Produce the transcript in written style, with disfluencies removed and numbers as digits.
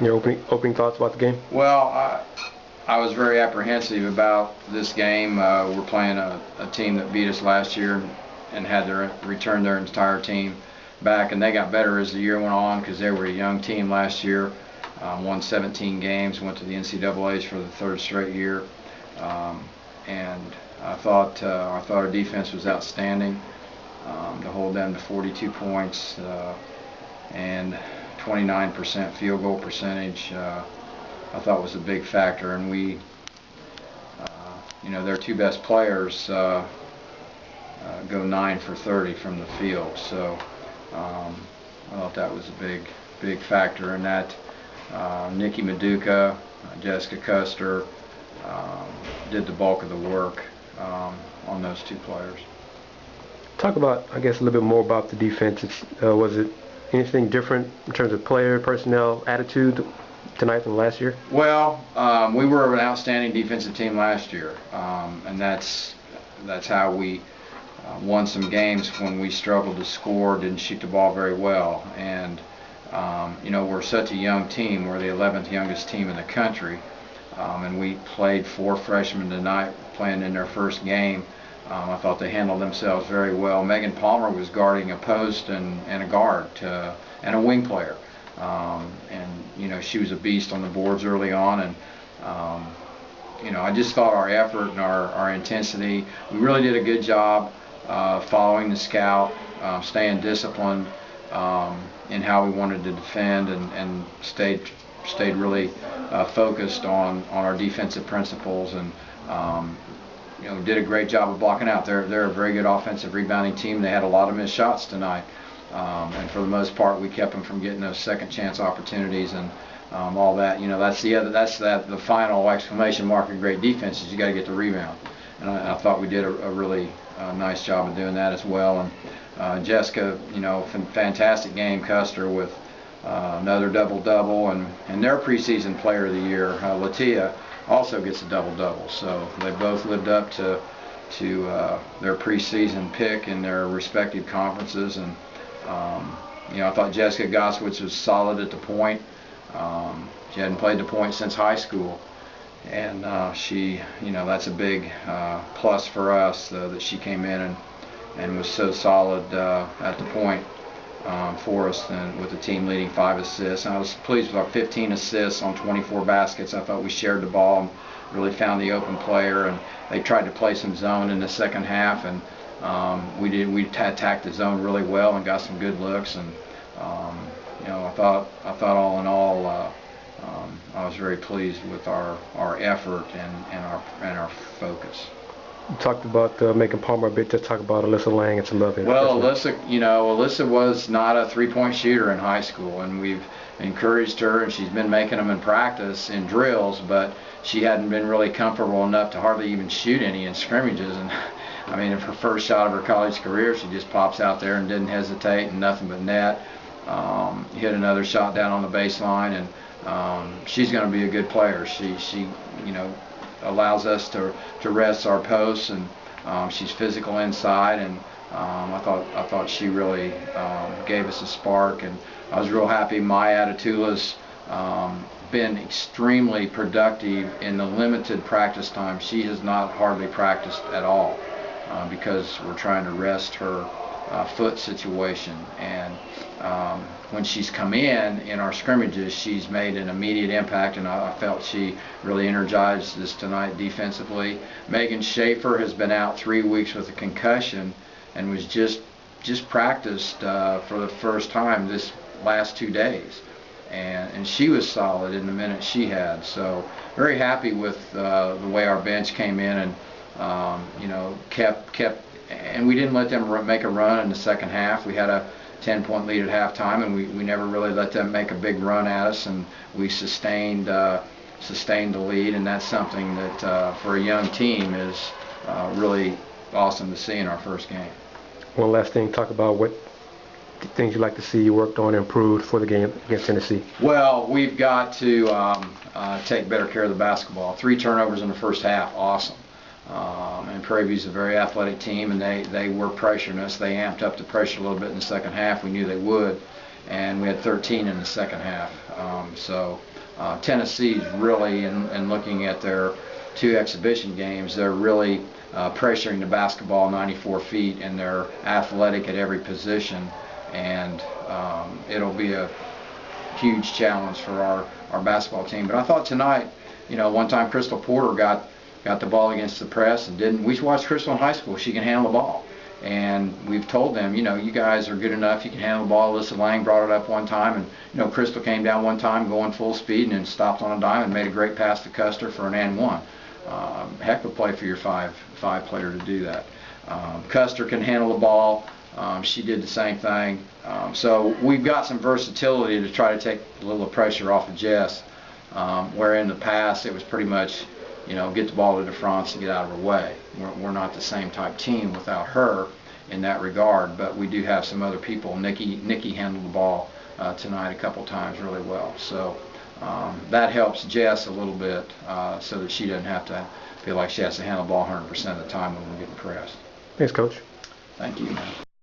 Your opening thoughts about the game? Well, I was very apprehensive about this game. We're playing a team that beat us last year and had to return their entire team back, and they got better as the year went on because they were a young team last year. Won 17 games, went to the NCAAs for the third straight year, and I thought our defense was outstanding. To hold them to 42 points and 29% field goal percentage, I thought was a big factor. And we, their two best players go 9 for 30 from the field. So I thought that was a big factor in that. Nikki Maduka, Jessica Custer did the bulk of the work on those two players. Talk about, I guess, a little bit more about the defense. Was it anything different in terms of player, personnel, attitude tonight than last year? Well, we were an outstanding defensive team last year, and that's how we won some games when we struggled to score, didn't shoot the ball very well. And we're such a young team. We're the 11th youngest team in the country, and we played 4 freshmen tonight playing in their first game. I thought they handled themselves very well. Megan Palmer was guarding a post and a guard and a wing player. She was a beast on the boards early on. And, I just thought our effort and our intensity, we really did a good job following the scout, staying disciplined in how we wanted to defend, and stayed really focused on our defensive principles, and did a great job of blocking out. They're a very good offensive rebounding team. They had a lot of missed shots tonight, and for the most part, we kept them from getting those second chance opportunities and all that. That's the final exclamation mark of great defense is you got to get the rebound, and I thought we did a really nice job of doing that as well. And Jessica, fantastic game. Custer with another double-double, and their preseason player of the year, Latia, also gets a double-double. So they both lived up to their preseason pick in their respective conferences. And I thought Jessica Goswitz was solid at the point. She hadn't played the point since high school, and that's a big plus for us that she came in and was so solid at the point for us, and with the team leading 5 assists. And I was pleased with our 15 assists on 24 baskets. I thought we shared the ball and really found the open player, and they tried to play some zone in the second half, and we attacked the zone really well and got some good looks. And I thought all in all, I was very pleased with our effort and our focus. You talked about Megan Palmer a bit. Just talk about Alyssa Lang and some other. Well, Alyssa was not a three-point shooter in high school, and we've encouraged her, and she's been making them in practice in drills, but she hadn't been really comfortable enough to hardly even shoot any in scrimmages. And I mean, her first shot of her college career, she just pops out there and didn't hesitate, and nothing but net. Hit another shot down on the baseline, and she's going to be a good player. She allows us to rest our posts, and she's physical inside, and I thought she really gave us a spark, and I was real happy. Maya Atatula's been extremely productive in the limited practice time. She has not hardly practiced at all because we're trying to rest her foot situation, and when she's come in our scrimmages, she's made an immediate impact, and I felt she really energized us tonight defensively. Megan Schaefer has been out 3 weeks with a concussion and was just practiced for the first time this last 2 days, and she was solid in the minutes she had. So very happy with the way our bench came in, and kept, and we didn't let them make a run in the second half. We had a 10-point lead at halftime, and we never really let them make a big run at us, and we sustained the lead, and that's something that for a young team is really awesome to see in our first game. One last thing, talk about what things you'd like to see you worked on and improved for the game against Tennessee. Well, we've got to take better care of the basketball. 3 turnovers in the first half, awesome. And Prairie View's a very athletic team, and they were pressuring us. They amped up the pressure a little bit in the second half. We knew they would, and we had 13 in the second half. So Tennessee's really, in looking at their 2 exhibition games, they're really pressuring the basketball 94 feet, and they're athletic at every position, and it'll be a huge challenge for our basketball team. But I thought tonight, one time Crystal Porter got the ball against the press and didn't. We watched Crystal in high school. She can handle the ball. And we've told them, you guys are good enough. You can handle the ball. Alyssa Lang brought it up one time, and Crystal came down one time going full speed and then stopped on a dime and made a great pass to Custer for an and one. Heck of a play for your five player to do that. Custer can handle the ball. She did the same thing. So we've got some versatility to try to take a little pressure off of Jess, where in the past it was pretty much, get the ball to DeFrance and get out of her way. We're not the same type team without her in that regard, but we do have some other people. Nikki handled the ball tonight a couple times really well. So that helps Jess a little bit, so that she doesn't have to feel like she has to handle the ball 100% of the time when we're getting pressed. Thanks, Coach. Thank you.